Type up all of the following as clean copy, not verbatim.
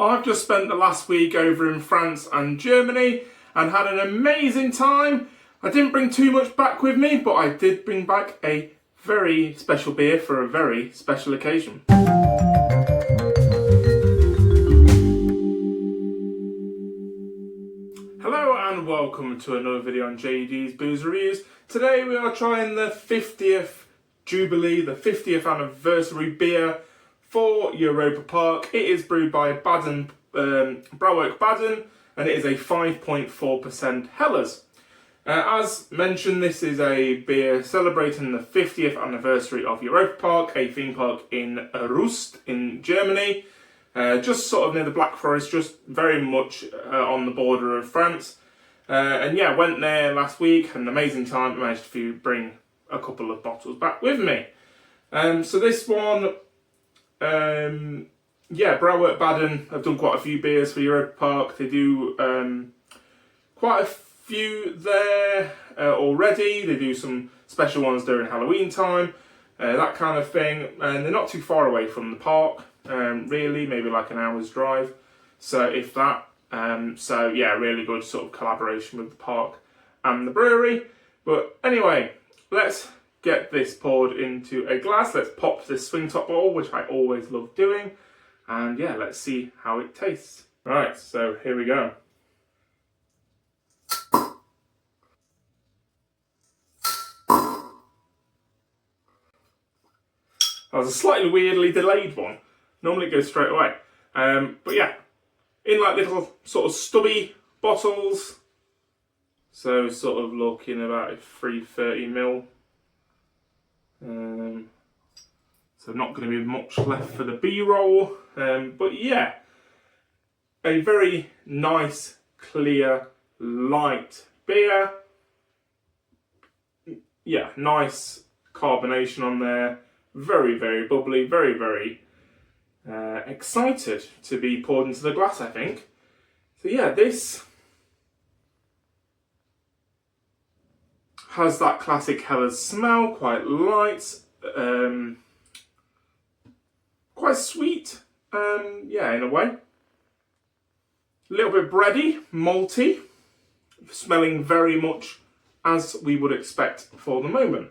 I've just spent the last week over in France and Germany and had an amazing time. I didn't bring too much back with me, but I did bring back a very special beer for a very special occasion. Hello and welcome to another video on JD's Booze Reviews. Today we are trying the 50th Jubilee, the 50th anniversary beer for Europa Park. It is brewed by Baden, Brauwerk Baden, and it is a 5.4% Helles. As mentioned, this is a beer celebrating the 50th anniversary of Europa Park, a theme park in Rust in Germany, just sort of near the Black Forest, just very much on the border of France. And yeah, went there last week, had an amazing time. Managed to bring a couple of bottles back with me. So this one, Brauwerk Baden have done quite a few beers for Europa Park. They do quite a few there already. They do some special ones during Halloween time, that kind of thing. And they're not too far away from the park, really, maybe like an hour's drive. So if that, really good sort of collaboration with the park and the brewery. But anyway, let's get this poured into a glass. Let's pop this swing top bottle, which I always love doing. And yeah, let's see how it tastes. Right, so here we go. That was a slightly weirdly delayed one. Normally it goes straight away. But yeah, in like little sort of stubby bottles. So sort of looking about a 330ml. So not going to be much left for the B-roll. But yeah, a very nice, clear, light beer. Yeah, nice carbonation on there. Very, very bubbly, very, very excited to be poured into the glass, I think. So yeah, this has that classic Helles smell, quite light, quite sweet, in a way. A little bit bready, malty, smelling very much as we would expect for the moment.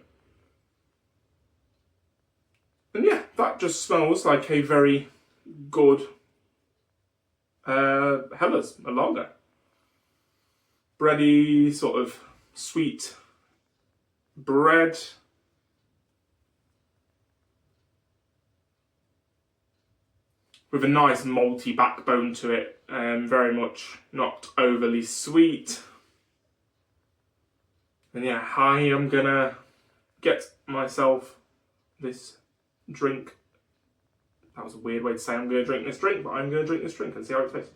And yeah, that just smells like a very good Helles, a lager. Bready, sort of sweet bread. With a nice malty backbone to it, very much not overly sweet. And yeah, I am gonna get myself this drink. That was a weird way to say I'm gonna drink this drink, but I'm gonna drink this drink and see how it tastes.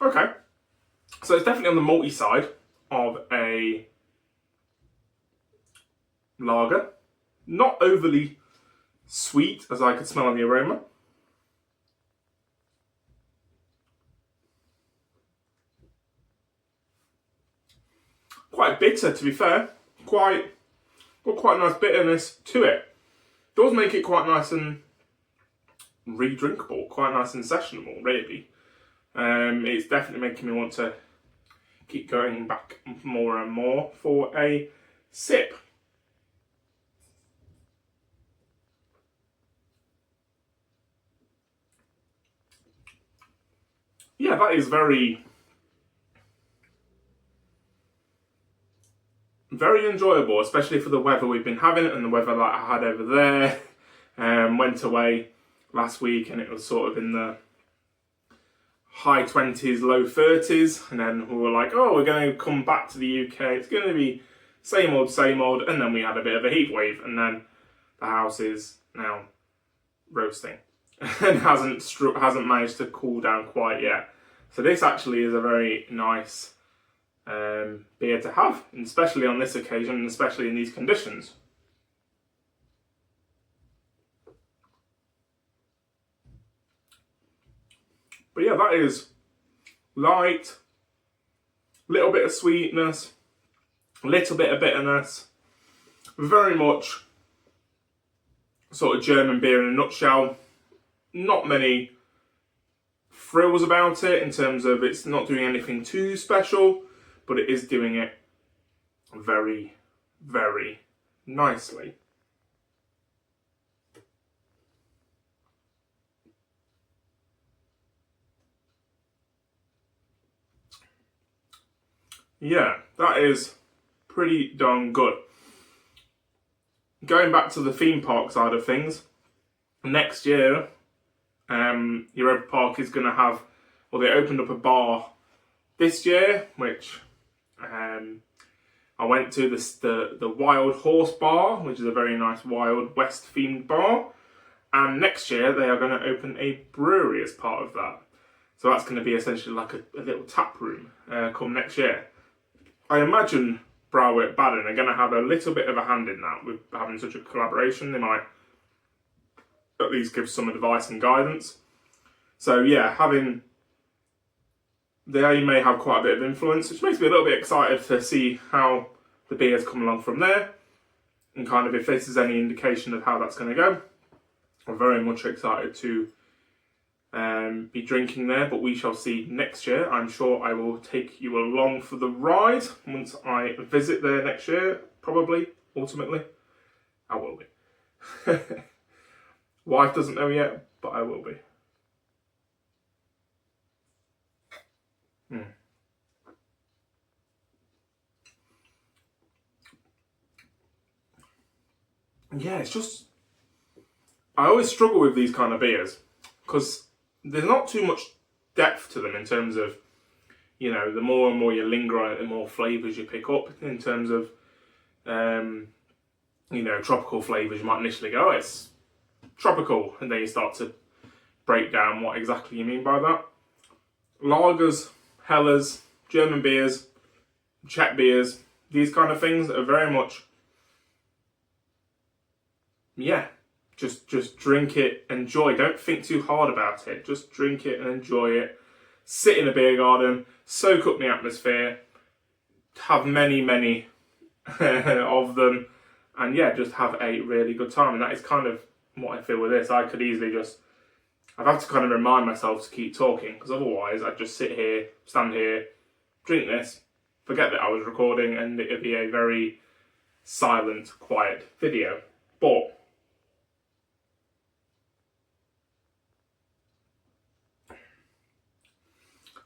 Okay, so it's definitely on the malty side of a lager. Not overly sweet, as I could smell on the aroma. Quite bitter, to be fair. Got quite a nice bitterness to it. Does make it quite nice and re-drinkable, quite nice and sessionable, really. It's definitely making me want to keep going back more and more for a sip. Yeah, that is very, very enjoyable, especially for the weather we've been having and the weather that I had over there. Went away last week and it was sort of in the high 20s, low 30s, and then we were like, oh, we're going to come back to the UK, it's going to be same old, and then we had a bit of a heat wave, and then the house is now roasting and hasn't managed to cool down quite yet. So this actually is a very nice beer to have, especially on this occasion, and especially in these conditions. But yeah, that is light, little bit of sweetness, a little bit of bitterness. Very much sort of German beer in a nutshell. Not many frills about it in terms of it's not doing anything too special, but it is doing it very, very nicely. Yeah, that is pretty darn good. Going back to the theme park side of things, next year, Europa Park is going to have, well, they opened up a bar this year, which I went to the Wild Horse Bar, which is a very nice Wild West themed bar. And next year they are going to open a brewery as part of that. So that's going to be essentially like a little tap room come next year. I imagine Brauwerk Baden are going to have a little bit of a hand in that with having such a collaboration. They might at least give some advice and guidance. So yeah, they may have quite a bit of influence, which makes me a little bit excited to see how the beers come along from there, and kind of if this is any indication of how that's going to go. I'm very much excited to be drinking there, but we shall see next year. I'm sure I will take you along for the ride once I visit there next year, probably, ultimately. I will be. Wife doesn't know yet, but I will be. Yeah, it's just, I always struggle with these kind of beers because there's not too much depth to them in terms of, you know, the more and more you linger on it, the more flavours you pick up in terms of, you know, tropical flavours. You might initially go, oh, it's tropical, and then you start to break down what exactly you mean by that. Lagers, Helles, German beers, Czech beers, these kind of things are very much, yeah, just drink it, enjoy. Don't think too hard about it. Just drink it and enjoy it. Sit in a beer garden, soak up the atmosphere, have many, many of them, and yeah, just have a really good time. And that is kind of what I feel with this. I could easily I'd have to kind of remind myself to keep talking, because otherwise I'd just sit here, stand here, drink this, forget that I was recording, and it'd be a very silent, quiet video. But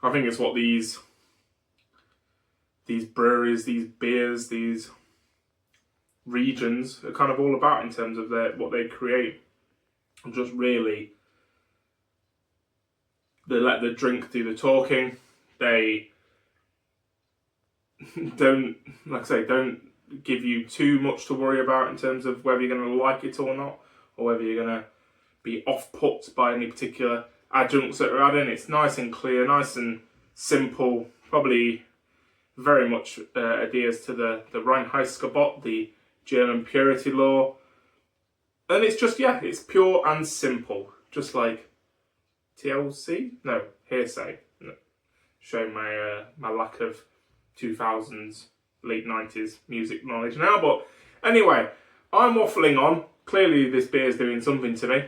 I think it's what these breweries, these beers, these regions are kind of all about in terms of what they create. And just really, they let the drink do the talking. They don't, like I say, don't give you too much to worry about in terms of whether you're going to like it or not, or whether you're going to be off-put by any particular adjuncts that are added in. It's nice and clear, nice and simple, probably very much adheres to the Reinheitsgebot, the German purity law. And it's just, yeah, it's pure and simple, just like TLC? No, hearsay. No. Showing my lack of 2000s, late 90s music knowledge now. But anyway, I'm waffling on. Clearly this beer is doing something to me.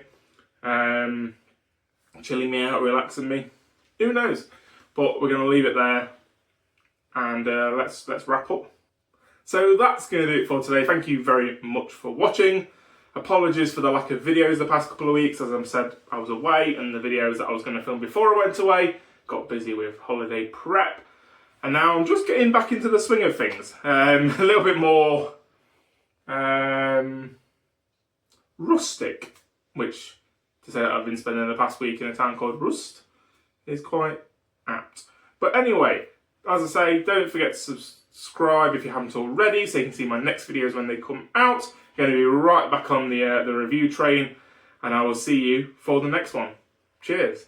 Chilling me out, relaxing me. Who knows? But we're going to leave it there. And let's wrap up. So that's going to do it for today. Thank you very much for watching. Apologies for the lack of videos the past couple of weeks. As I said, I was away, and the videos that I was going to film before I went away got busy with holiday prep. And now I'm just getting back into the swing of things. A little bit more rustic, which, to say that I've been spending the past week in a town called Rust, is quite apt. But anyway, as I say, don't forget to subscribe if you haven't already, so you can see my next videos when they come out. Going to be right back on the review train, and I will see you for the next one. Cheers.